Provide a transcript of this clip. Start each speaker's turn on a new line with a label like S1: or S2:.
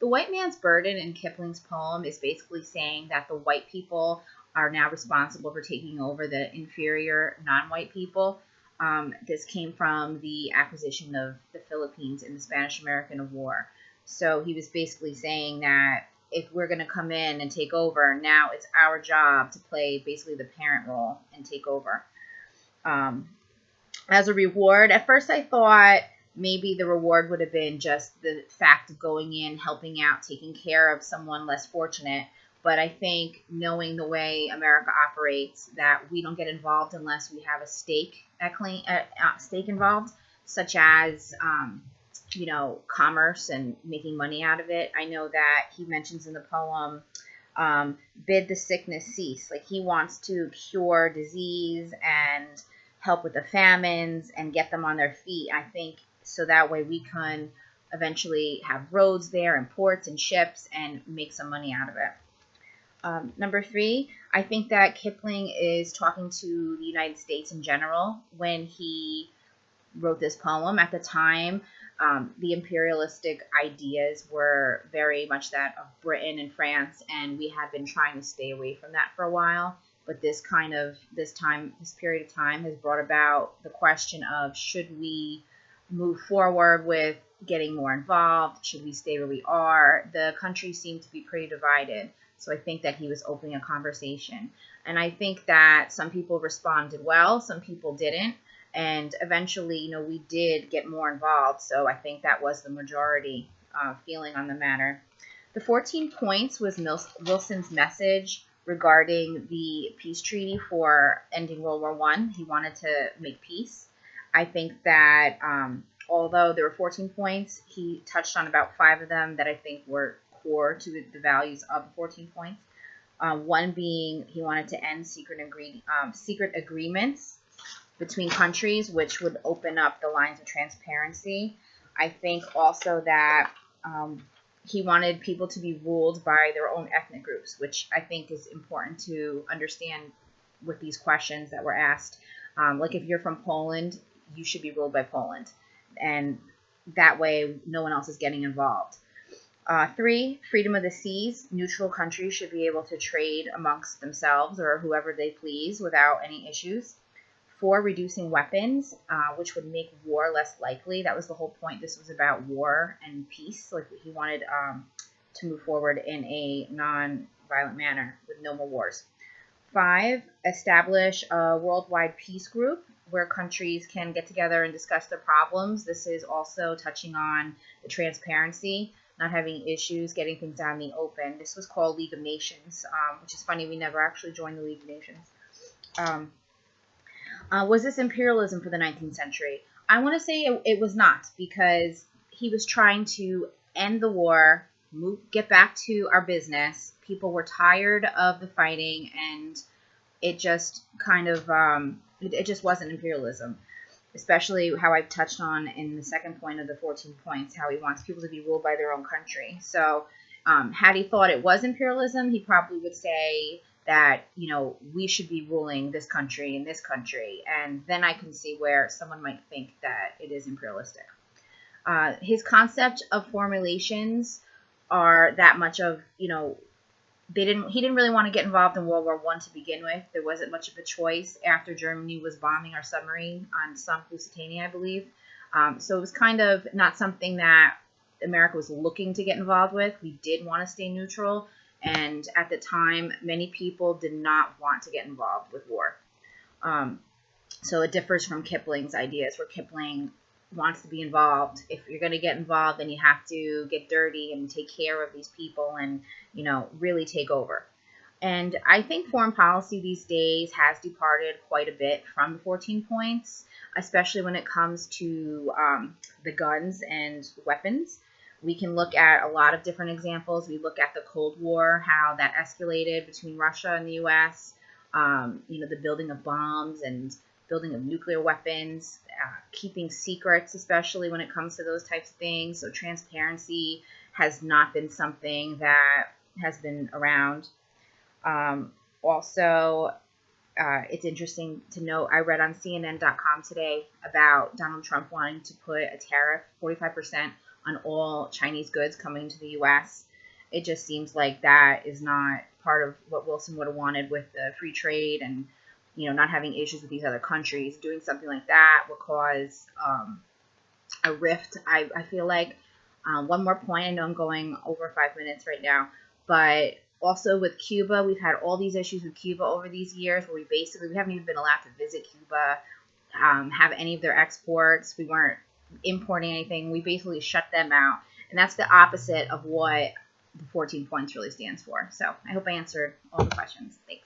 S1: The white man's burden in Kipling's poem is basically saying that the white people are now responsible for taking over the inferior non-white people. This came from the acquisition of the Philippines in the Spanish-American War. So he was basically saying that if we're going to come in and take over, now it's our job to play basically the parent role and take over. As a reward, at first I thought maybe the reward would have been just the fact of going in, helping out, taking care of someone less fortunate. But I think knowing the way America operates, that we don't get involved unless we have a stake stake involved, such as commerce and making money out of it. I know that he mentions in the poem, bid the sickness cease. Like he wants to cure disease and help with the famines and get them on their feet. I think so that way we can eventually have roads there and ports and ships and make some money out of it. Number 3, I think that Kipling is talking to the United States in general when he wrote this poem. At the time, the imperialistic ideas were very much that of Britain and France, and we had been trying to stay away from that for a while. But this period of time has brought about the question of, should we move forward with getting more involved? Should we stay where we are? The country seemed to be pretty divided. So I think that he was opening a conversation. And I think that some people responded well, some people didn't. And eventually, we did get more involved. So I think that was the majority feeling on the matter. The 14 points was Wilson's message regarding the peace treaty for ending World War I. He wanted to make peace. I think that although there were 14 points, he touched on about 5 of them that I think were core to the values of the 14 points. One being he wanted to end secret agreements between countries, which would open up the lines of transparency. I think also that he wanted people to be ruled by their own ethnic groups, which I think is important to understand with these questions that were asked. Like if you're from Poland, you should be ruled by Poland. And that way, no one else is getting involved. 3, freedom of the seas. Neutral countries should be able to trade amongst themselves or whoever they please without any issues. 4, reducing weapons, which would make war less likely. That was the whole point. This was about war and peace. Like he wanted to move forward in a non-violent manner with no more wars. 5, establish a worldwide peace group where countries can get together and discuss their problems. This is also touching on the transparency, not having issues, getting things out in the open. This was called League of Nations, which is funny. We never actually joined the League of Nations. Was this imperialism for the 19th century? I want to say it was not, because he was trying to end the war, get back to our business. People were tired of the fighting, and it just kind of, it just wasn't imperialism, especially how I've touched on in the second point of the 14 points, how he wants people to be ruled by their own country. So had he thought it was imperialism, he probably would say that, we should be ruling this country and this country. And then I can see where someone might think that it is imperialistic. His concept of formulations are that much of, he didn't really want to get involved in World War I to begin with. There wasn't much of a choice after Germany was bombing our submarine on sunk Lusitania, I believe. So it was kind of not something that America was looking to get involved with. We did want to stay neutral. And at the time, many people did not want to get involved with war. So it differs from Kipling's ideas, where Kipling wants to be involved. If you're going to get involved, then you have to get dirty and take care of these people and, really take over. And I think foreign policy these days has departed quite a bit from the 14 points, especially when it comes to the guns and weapons. We can look at a lot of different examples. We look at the Cold War, how that escalated between Russia and the U.S., the building of bombs and building of nuclear weapons, keeping secrets, especially when it comes to those types of things. So transparency has not been something that has been around. It's interesting to note, I read on CNN.com today about Donald Trump wanting to put a tariff, 45% on all Chinese goods coming to the U.S. It just seems like that is not part of what Wilson would have wanted with the free trade and, not having issues with these other countries. Doing something like that would cause a rift, I feel like. One more point. I know I'm going over 5 minutes right now, but also with Cuba, we've had all these issues with Cuba over these years where we haven't even been allowed to visit Cuba, have any of their exports. We weren't importing anything. We basically shut them out. And that's the opposite of what the 14 points really stands for. So I hope I answered all the questions. Thanks.